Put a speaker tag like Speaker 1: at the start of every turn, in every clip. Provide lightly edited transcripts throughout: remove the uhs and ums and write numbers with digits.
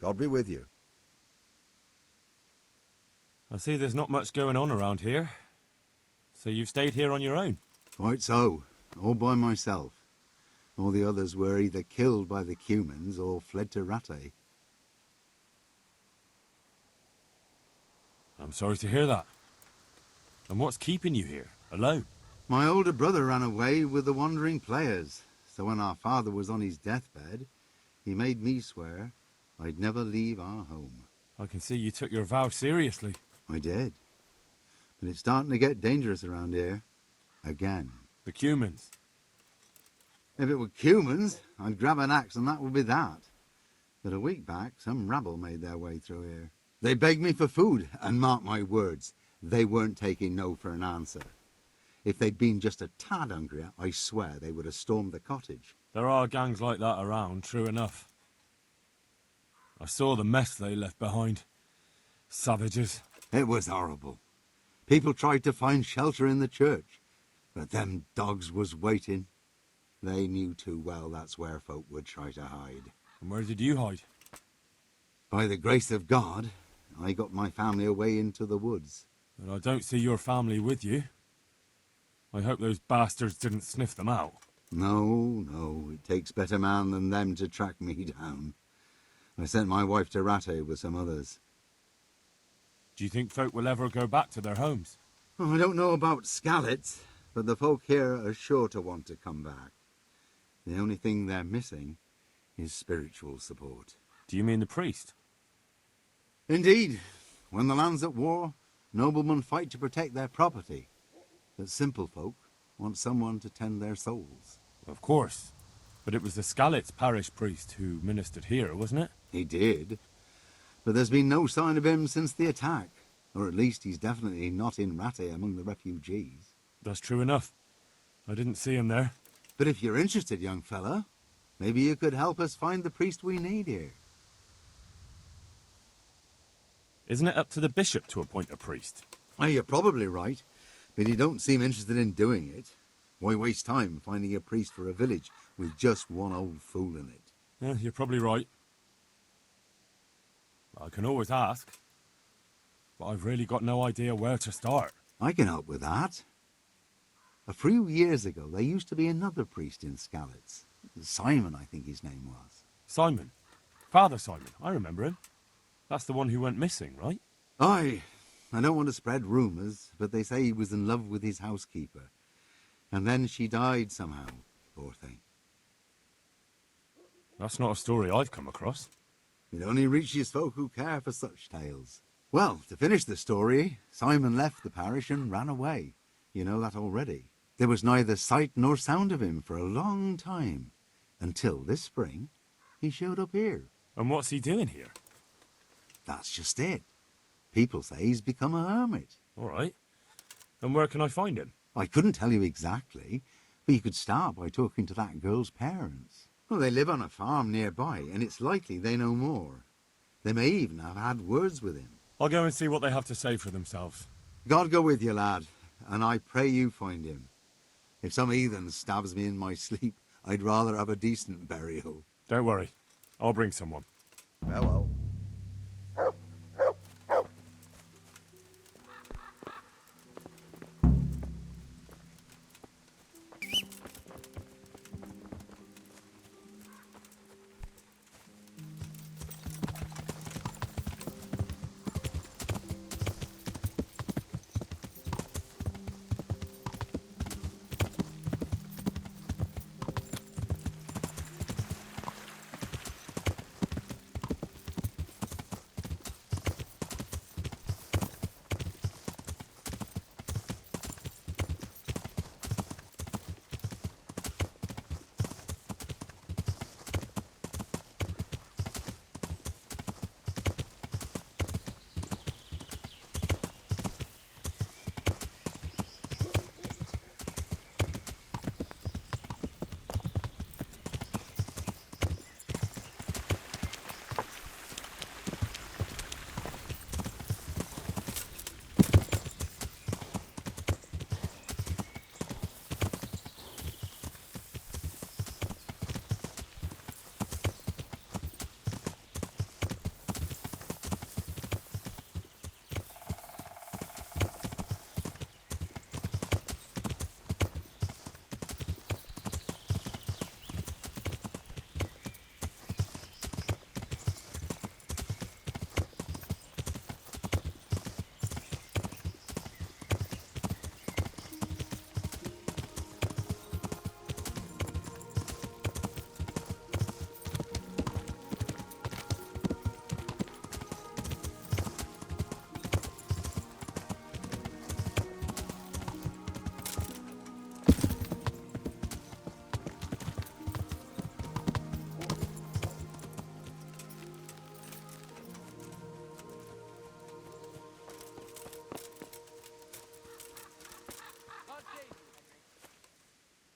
Speaker 1: God be with you.
Speaker 2: I see there's not much going on around here. So you've stayed here on your own?
Speaker 1: Quite so. All by myself. All the others were either killed by the Cumans or fled to Rattay.
Speaker 2: I'm sorry to hear that. And what's keeping you here, alone?
Speaker 1: My older brother ran away with the wandering players, so when our father was on his deathbed, he made me swear I'd never leave our home.
Speaker 2: I can see you took your vow seriously.
Speaker 1: I did. But it's starting to get dangerous around here. Again.
Speaker 2: The Cumans.
Speaker 1: If it were Cumans, I'd grab an axe and that would be that. But a week back, some rabble made their way through here. They begged me for food, and mark my words, they weren't taking no for an answer. If they'd been just a tad hungrier, I swear they would have stormed the cottage.
Speaker 2: There are gangs like that around, true enough. I saw the mess they left behind. Savages.
Speaker 1: It was horrible. People tried to find shelter in the church, but them dogs was waiting. They knew too well that's where folk would try to hide.
Speaker 2: And where did you hide?
Speaker 1: By the grace of God, I got my family away into the woods.
Speaker 2: But I don't see your family with you. I hope those bastards didn't sniff them out.
Speaker 1: No, it takes better man than them to track me down. I sent my wife to Rattay with some others.
Speaker 2: Do you think folk will ever go back to their homes?
Speaker 1: Oh, I don't know about Scallets, but the folk here are sure to want to come back. The only thing they're missing is spiritual support.
Speaker 2: Do you mean the priest?
Speaker 1: Indeed. When the land's at war, noblemen fight to protect their property. But simple folk want someone to tend their souls.
Speaker 2: Of course. But it was the Scallets parish priest who ministered here, wasn't it?
Speaker 1: He did. But there's been no sign of him since the attack. Or at least he's definitely not in Rattay among the refugees.
Speaker 2: That's true enough. I didn't see him there.
Speaker 1: But if you're interested, young fella, maybe you could help us find the priest we need here.
Speaker 2: Isn't it up to the bishop to appoint a priest?
Speaker 1: Oh, you're probably right, but he don't seem interested in doing it. Why waste time finding a priest for a village with just one old fool in it?
Speaker 2: Yeah, you're probably right. I can always ask. But I've really got no idea where to start.
Speaker 1: I can help with that. A few years ago, there used to be another priest in Scallets. Simon, I think his name was.
Speaker 2: Simon. Father Simon. I remember him. That's the one who went missing, right?
Speaker 1: Aye. I don't want to spread rumours, but they say he was in love with his housekeeper. And then she died somehow, poor thing.
Speaker 2: That's not a story I've come across.
Speaker 1: It only reaches folk who care for such tales. Well, to finish the story, Simon left the parish and ran away. You know that already. There was neither sight nor sound of him for a long time. Until this spring, he showed up here.
Speaker 2: And what's he doing here?
Speaker 1: That's just it. People say he's become a hermit.
Speaker 2: All right. And where can I find him?
Speaker 1: I couldn't tell you exactly, but you could start by talking to that girl's parents. Well, they live on a farm nearby, and it's likely they know more. They may even have had words with him.
Speaker 2: I'll go and see what they have to say for themselves.
Speaker 1: God go with you, lad, and I pray you find him. If some heathen stabs me in my sleep, I'd rather have a decent burial.
Speaker 2: Don't worry. I'll bring someone.
Speaker 1: Well.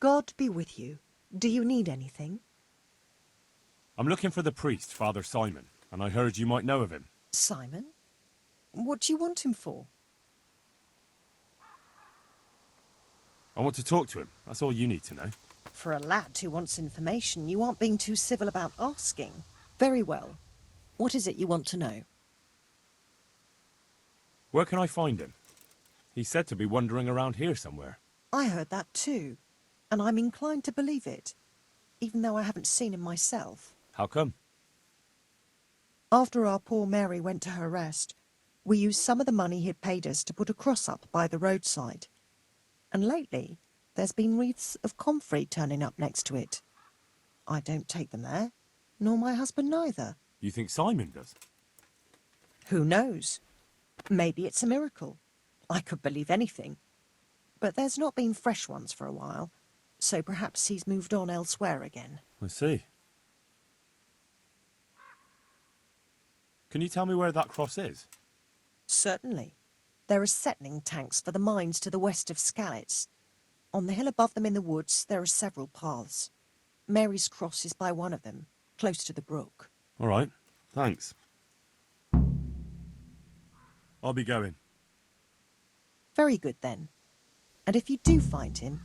Speaker 3: God be with you. Do you need anything?
Speaker 2: I'm looking for the priest, Father Simon, and I heard you might know of him.
Speaker 3: Simon? What do you want him for?
Speaker 2: I want to talk to him. That's all you need to know.
Speaker 3: For a lad who wants information, you aren't being too civil about asking. Very well. What is it you want to know?
Speaker 2: Where can I find him? He's said to be wandering around here somewhere.
Speaker 3: I heard that too, and I'm inclined to believe it, even though I haven't seen him myself.
Speaker 2: How come?
Speaker 3: After our poor Mary went to her rest, we used some of the money he'd paid us to put a cross up by the roadside. And lately, there's been wreaths of comfrey turning up next to it. I don't take them there, nor my husband neither.
Speaker 2: You think Simon does?
Speaker 3: Who knows? Maybe it's a miracle. I could believe anything. But there's not been fresh ones for a while, so perhaps he's moved on elsewhere again.
Speaker 2: I see. Can you tell me where that cross is?
Speaker 3: Certainly. There are settling tanks for the mines to the west of Skalitz. On the hill above them in the woods, there are several paths. Mary's Cross is by one of them, close to the brook.
Speaker 2: All right, thanks. I'll be going.
Speaker 3: Very good, then. And if you do find him,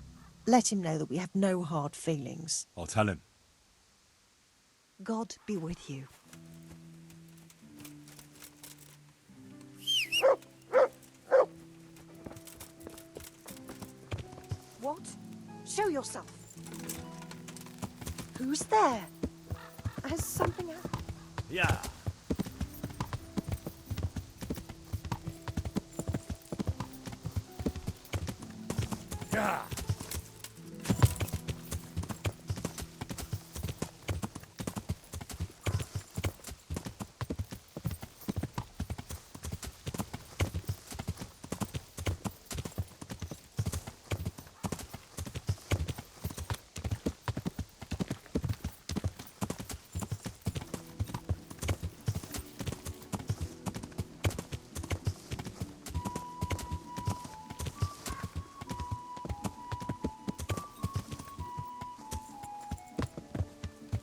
Speaker 3: let him know that we have no hard feelings.
Speaker 2: I'll tell him.
Speaker 3: God be with you. What? Show yourself. Who's there? Has something happened?
Speaker 2: Yeah. Yeah.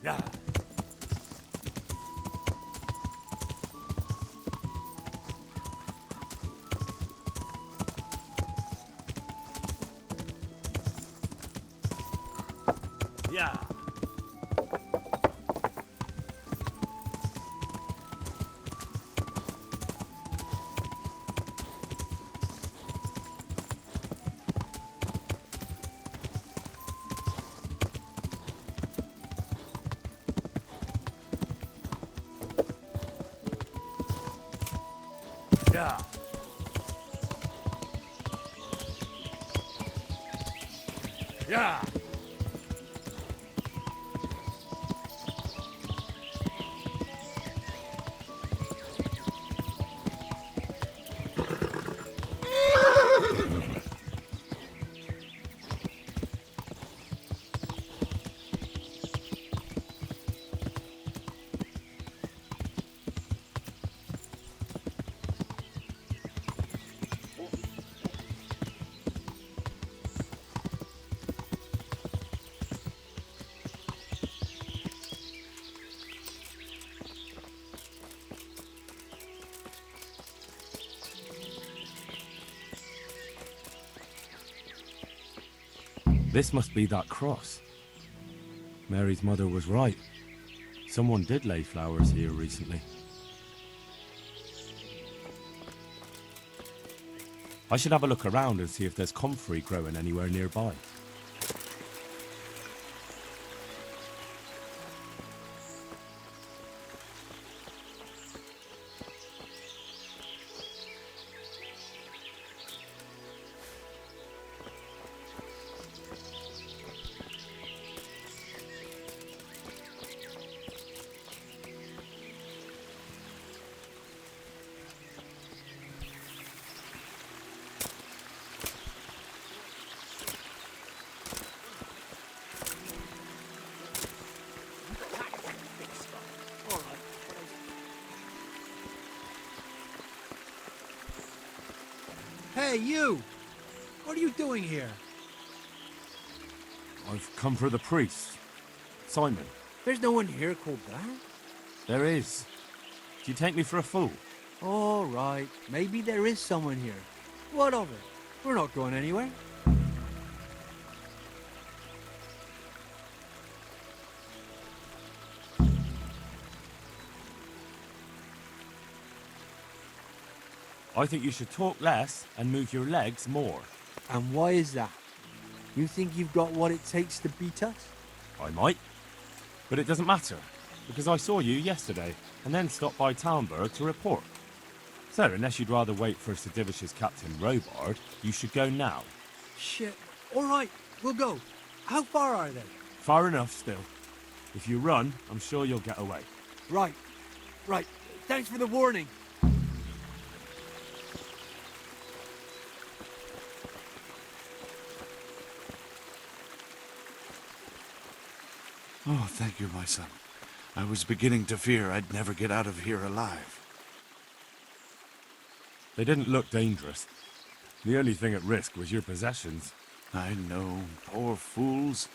Speaker 2: Yeah. Yeah. Yeah. Yeah. This must be that cross. Mary's mother was right. Someone did lay flowers here recently. I should have a look around and see if there's comfrey growing anywhere nearby.
Speaker 4: Hey, you! What are you doing here?
Speaker 2: I've come for the priest. Simon.
Speaker 4: There's no one here called that.
Speaker 2: There is. Do you take me for a fool?
Speaker 4: All right, maybe there is someone here. What of it? We're not going anywhere.
Speaker 2: I think you should talk less and move your legs more.
Speaker 4: And why is that? You think you've got what it takes to beat us?
Speaker 2: I might. But it doesn't matter, because I saw you yesterday, and then stopped by Talmberg to report. So, unless you'd rather wait for Sir Divish's Captain Robard, you should go now.
Speaker 4: Shit. All right, we'll go. How far are they?
Speaker 2: Far enough still. If you run, I'm sure you'll get away.
Speaker 4: Right. Thanks for the warning.
Speaker 5: Oh, thank you, my son. I was beginning to fear I'd never get out of here alive.
Speaker 2: They didn't look dangerous. The only thing at risk was your possessions.
Speaker 5: I know, poor fools.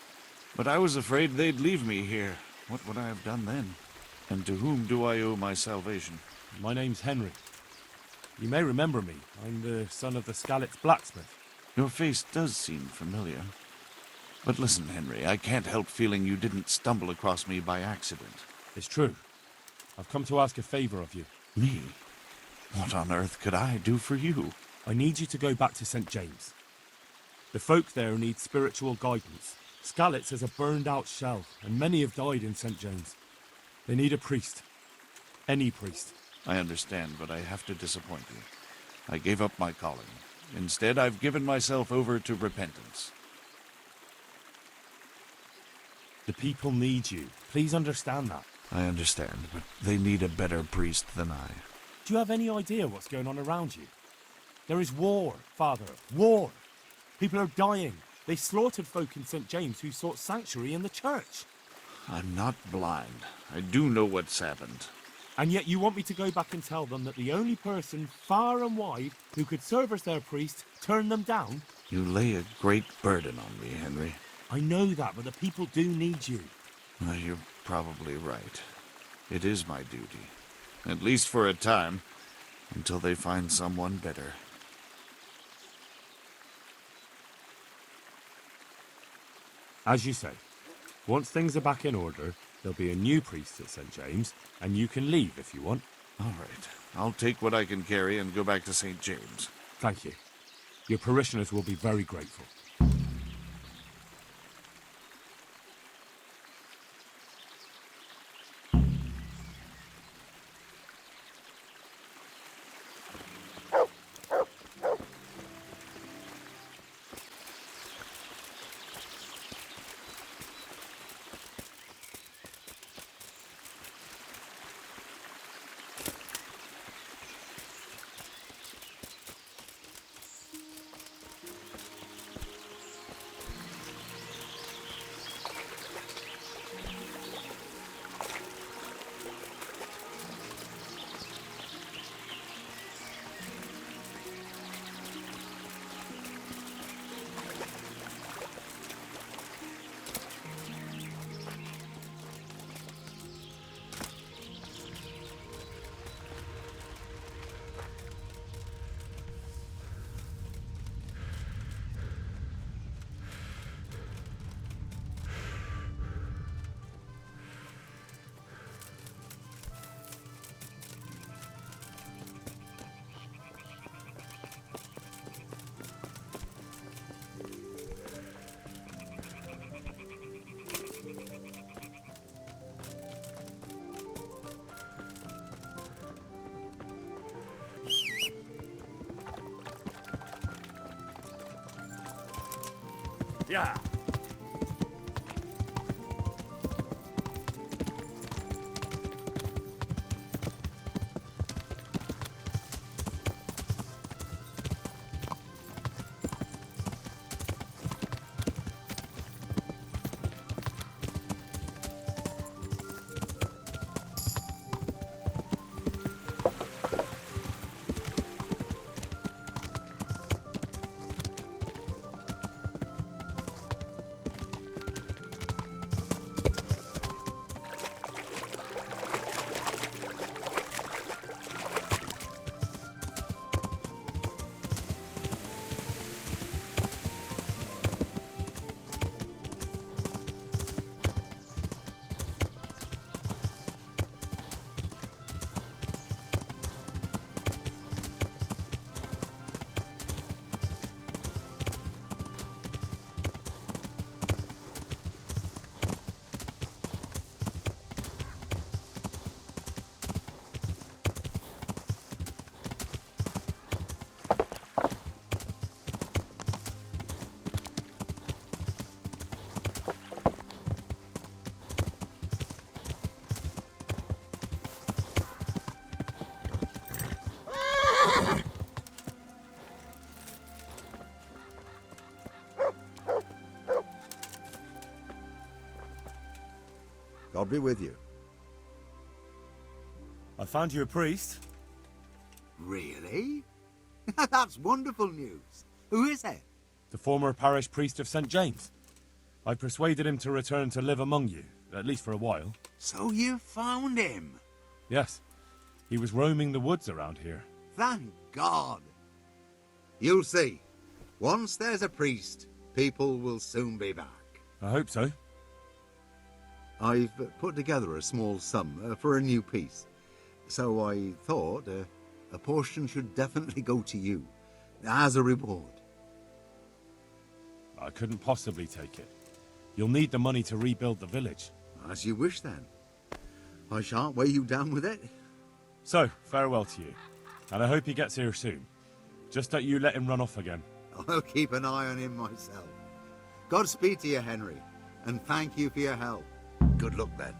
Speaker 5: But I was afraid they'd leave me here. What would I have done then? And to whom do I owe my salvation?
Speaker 2: My name's Henry. You may remember me. I'm the son of the Skalitz blacksmith.
Speaker 5: Your face does seem familiar. But listen, Henry, I can't help feeling you didn't stumble across me by accident.
Speaker 2: It's true. I've come to ask a favor of you.
Speaker 5: Me? What on earth could I do for you?
Speaker 2: I need you to go back to St. James. The folk there need spiritual guidance. Skalitz is a burned-out shell, and many have died in St. James. They need a priest. Any priest.
Speaker 5: I understand, but I have to disappoint you. I gave up my calling. Instead, I've given myself over to repentance.
Speaker 2: The people need you. Please understand that.
Speaker 5: I understand, but they need a better priest than I.
Speaker 2: Do you have any idea what's going on around you? There is war, Father. War. People are dying. They slaughtered folk in St. James who sought sanctuary in the church.
Speaker 5: I'm not blind. I do know what's happened.
Speaker 2: And yet you want me to go back and tell them that the only person far and wide who could serve as their priest turned them down?
Speaker 5: You lay a great burden on me, Henry.
Speaker 2: I know that, but the people do need you.
Speaker 5: Well, you're probably right. It is my duty. At least for a time, until they find someone better.
Speaker 2: As you say, once things are back in order, there'll be a new priest at St. James, and you can leave if you want.
Speaker 5: All right. I'll take what I can carry and go back to St. James.
Speaker 2: Thank you. Your parishioners will be very grateful. Yeah.
Speaker 1: God be with you.
Speaker 2: I found you a priest.
Speaker 1: Really? That's wonderful news. Who is it?
Speaker 2: The former parish priest of St. James. I persuaded him to return to live among you, at least for a while.
Speaker 1: So you found him?
Speaker 2: Yes, he was roaming the woods around here.
Speaker 1: Thank God. You'll see. Once there's a priest, people will soon be back.
Speaker 2: I hope so.
Speaker 1: I've put together a small sum for a new piece. So I thought a portion should definitely go to you, as a reward.
Speaker 2: I couldn't possibly take it. You'll need the money to rebuild the village.
Speaker 1: As you wish, then. I shan't weigh you down with it.
Speaker 2: So, farewell to you. And I hope he gets here soon. Just don't you let him run off again.
Speaker 1: I'll keep an eye on him myself. Godspeed to you, Henry, and thank you for your help. Good luck, then.